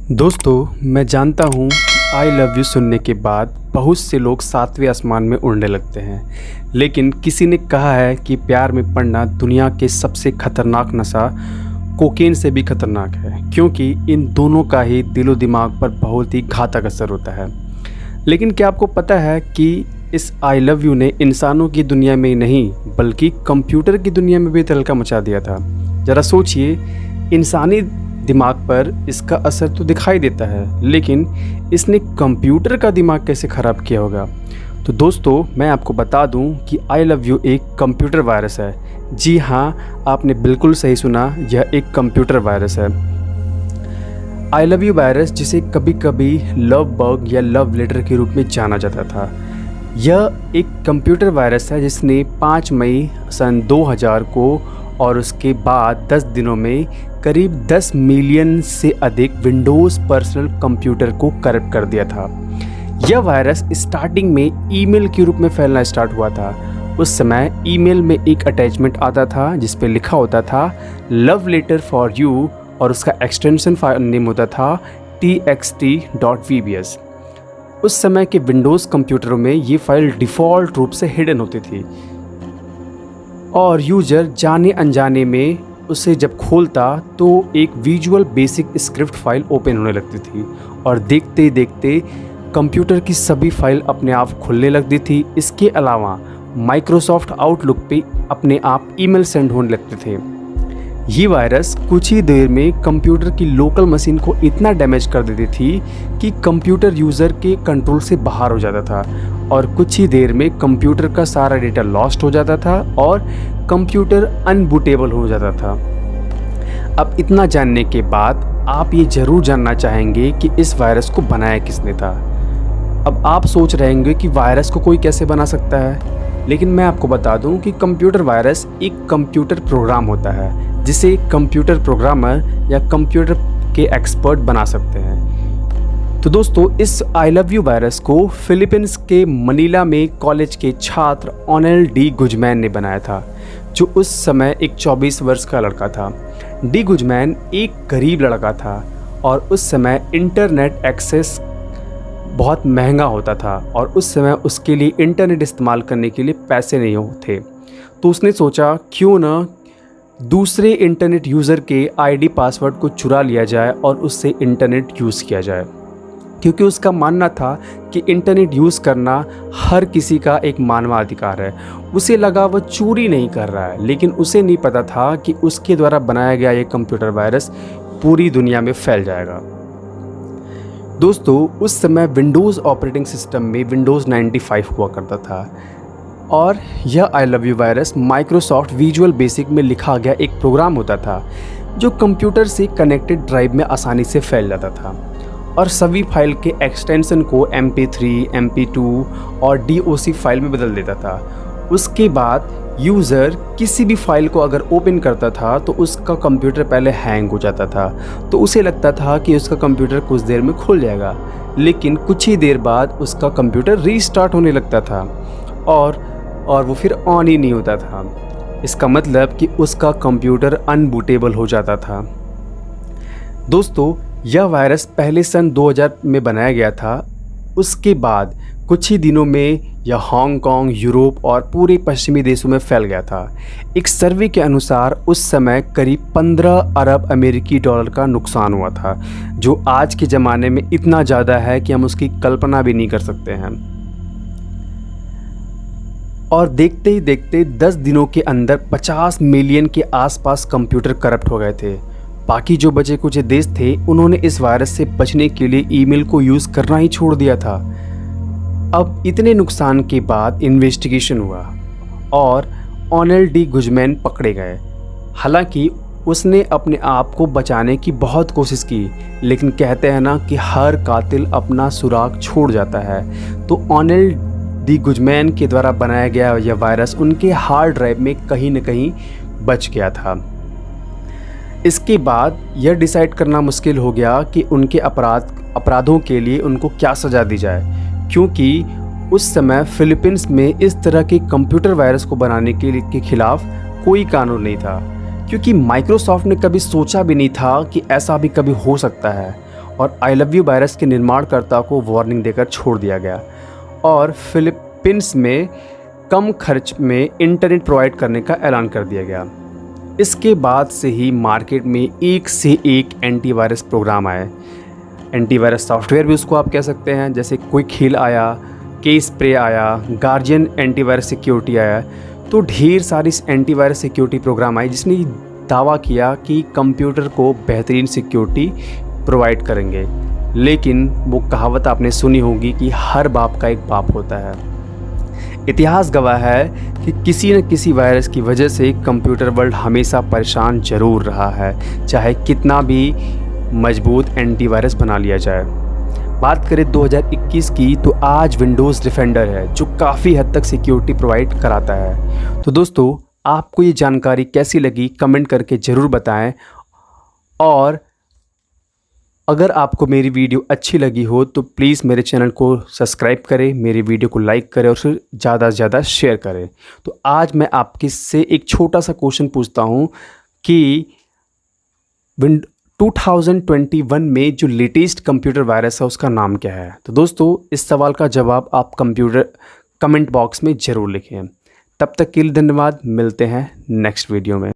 दोस्तों, मैं जानता हूँ आई लव यू सुनने के बाद बहुत से लोग सातवें आसमान में उड़ने लगते हैं। लेकिन किसी ने कहा है कि प्यार में पड़ना दुनिया के सबसे खतरनाक नशा कोकेन से भी खतरनाक है, क्योंकि इन दोनों का ही दिलो दिमाग पर बहुत ही घातक असर होता है। लेकिन क्या आपको पता है कि इस आई लव यू ने इंसानों की दुनिया में ही नहीं बल्कि कंप्यूटर की दुनिया में भी तहलका मचा दिया था। ज़रा सोचिए, इंसानी दिमाग पर इसका असर तो दिखाई देता है, लेकिन इसने कंप्यूटर का दिमाग कैसे ख़राब किया होगा। तो दोस्तों, मैं आपको बता दूं कि आई लव यू एक कंप्यूटर वायरस है। जी हाँ, आपने बिल्कुल सही सुना, यह एक कंप्यूटर वायरस है। आई लव यू वायरस, जिसे कभी कभी लव बग या लव लेटर के रूप में जाना जाता था, यह एक कंप्यूटर वायरस है जिसने 5 मई सन 2000 को और उसके बाद 10 दिनों में करीब 10 मिलियन से अधिक विंडोज़ पर्सनल कंप्यूटर को करप्ट कर दिया था। यह वायरस स्टार्टिंग में ईमेल के रूप में फैलना स्टार्ट हुआ था। उस समय ईमेल में एक अटैचमेंट आता था जिस पे लिखा होता था लव लेटर फॉर यू, और उसका एक्सटेंशन फाइल नेम होता था txt.vbs। उस समय के विंडोज़ कंप्यूटरों में ये फाइल डिफ़ॉल्ट रूप से हिडन होती थी और यूज़र जाने अनजाने में उसे जब खोलता तो एक visual basic script file open होने लगती थी और देखते देखते कंप्यूटर की सभी फाइल अपने आप खुलने लगती थी। इसके अलावा माइक्रोसॉफ्ट आउटलुक पे अपने आप ईमेल सेंड होने लगते थे। ये वायरस कुछ ही देर में कंप्यूटर की लोकल मशीन को इतना डैमेज कर देती थी कि कंप्यूटर यूज़र के कंट्रोल से बाहर हो जाता था और कुछ ही देर में कंप्यूटर का सारा डेटा लॉस्ट हो जाता था और कंप्यूटर अनबूटेबल हो जाता था। अब इतना जानने के बाद आप ये ज़रूर जानना चाहेंगे कि इस वायरस को बनाया किसने था। अब आप सोच रहे होंगे कि वायरस को कोई कैसे बना सकता है, लेकिन मैं आपको बता दूं कि कंप्यूटर वायरस एक कंप्यूटर प्रोग्राम होता है जिसे कंप्यूटर प्रोग्रामर या कंप्यूटर के एक्सपर्ट बना सकते हैं। तो दोस्तों, इस आई लव यू वायरस को फिलीपींस के मनीला में कॉलेज के छात्र ओनेल डी गुजमैन ने बनाया था, जो उस समय एक 24 वर्ष का लड़का था। डी गुजमैन एक गरीब लड़का था और उस समय इंटरनेट एक्सेस बहुत महंगा होता था और उस समय उसके लिए इंटरनेट इस्तेमाल करने के लिए पैसे नहीं होते। तो उसने सोचा क्यों ना दूसरे इंटरनेट यूज़र के आईडी पासवर्ड को चुरा लिया जाए और उससे इंटरनेट यूज़ किया जाए, क्योंकि उसका मानना था कि इंटरनेट यूज़ करना हर किसी का एक मानवाधिकार है। उसे लगा वह चोरी नहीं कर रहा है, लेकिन उसे नहीं पता था कि उसके द्वारा बनाया गया ये कंप्यूटर वायरस पूरी दुनिया में फैल जाएगा। दोस्तों, उस समय विंडोज़ ऑपरेटिंग सिस्टम में विंडोज़ 95 हुआ करता था और यह I love you virus Microsoft visual basic में लिखा गया एक प्रोग्राम होता था जो कंप्यूटर से कनेक्टेड ड्राइव में आसानी से फैल जाता था और सभी फाइल के एक्सटेंशन को MP3, MP2 और DOC फाइल में बदल देता था। उसके बाद यूज़र किसी भी फाइल को अगर ओपन करता था तो उसका कंप्यूटर पहले हैंग हो जाता था, तो उसे लगता था कि उसका कंप्यूटर कुछ देर में खुल जाएगा, लेकिन कुछ ही देर बाद उसका कंप्यूटर रीस्टार्ट होने लगता था और वो फिर ऑन ही नहीं होता था। इसका मतलब कि उसका कंप्यूटर अनबूटेबल हो जाता था। दोस्तों, यह वायरस पहले सन 2000 में बनाया गया था। उसके बाद कुछ ही दिनों में यह हांगकांग, यूरोप और पूरे पश्चिमी देशों में फैल गया था। एक सर्वे के अनुसार उस समय करीब 15 अरब अमेरिकी डॉलर का नुकसान हुआ था, जो आज के ज़माने में इतना ज़्यादा है कि हम उसकी कल्पना भी नहीं कर सकते हैं। और देखते ही देखते 10 दिनों के अंदर 50 मिलियन के आसपास कंप्यूटर करप्ट हो गए थे। बाकी जो बचे कुछ देश थे, उन्होंने इस वायरस से बचने के लिए ईमेल को यूज़ करना ही छोड़ दिया था। अब इतने नुकसान के बाद इन्वेस्टिगेशन हुआ और ओनेल डी गुजमैन पकड़े गए। हालांकि उसने अपने आप को बचाने की बहुत कोशिश की, लेकिन कहते हैं ना कि हर कातिल अपना सुराग छोड़ जाता है। तो ओनेल डी गुजमैन के द्वारा बनाया गया यह वायरस उनके हार्ड ड्राइव में कहीं न कहीं बच गया था। इसके बाद यह डिसाइड करना मुश्किल हो गया कि उनके अपराधों के लिए उनको क्या सज़ा दी जाए, क्योंकि उस समय फिलीपींस में इस तरह के कंप्यूटर वायरस को बनाने के खिलाफ कोई कानून नहीं था, क्योंकि माइक्रोसॉफ्ट ने कभी सोचा भी नहीं था कि ऐसा भी कभी हो सकता है और आई लव यू वायरस के निर्माणकर्ता को वार्निंग देकर छोड़ दिया गया और फिलीपींस में कम खर्च में इंटरनेट प्रोवाइड करने का ऐलान कर दिया गया। इसके बाद से ही मार्केट में एक से एक एंटीवायरस प्रोग्राम आए, एंटीवायरस सॉफ्टवेयर भी उसको आप कह सकते हैं, जैसे क्विक हील आया, के स्प्रे आया, गार्जियन एंटीवायरस सिक्योरिटी आया। तो ढेर सारी एंटीवायरस सिक्योरिटी प्रोग्राम आए जिसने दावा किया कि कंप्यूटर को बेहतरीन सिक्योरिटी प्रोवाइड करेंगे। लेकिन वो कहावत आपने सुनी होगी कि हर बाप का एक बाप होता है। इतिहास गवाह है कि किसी न किसी वायरस की वजह से कंप्यूटर वर्ल्ड हमेशा परेशान ज़रूर रहा है, चाहे कितना भी मजबूत एंटीवायरस बना लिया जाए। बात करें 2021 की तो आज विंडोज़ डिफेंडर है जो काफ़ी हद तक सिक्योरिटी प्रोवाइड कराता है। तो दोस्तों, आपको ये जानकारी कैसी लगी कमेंट करके ज़रूर बताएं, और अगर आपको मेरी वीडियो अच्छी लगी हो तो प्लीज़ मेरे चैनल को सब्सक्राइब करें, मेरी वीडियो को लाइक करें और फिर ज़्यादा से ज़्यादा शेयर करें। तो आज मैं आपके से एक छोटा सा क्वेश्चन पूछता हूँ कि 2021 में जो लेटेस्ट कंप्यूटर वायरस है उसका नाम क्या है। तो दोस्तों, इस सवाल का जवाब आप कमेंट बॉक्स में ज़रूर लिखें। तब तक के लिए धन्यवाद, मिलते हैं नेक्स्ट वीडियो में।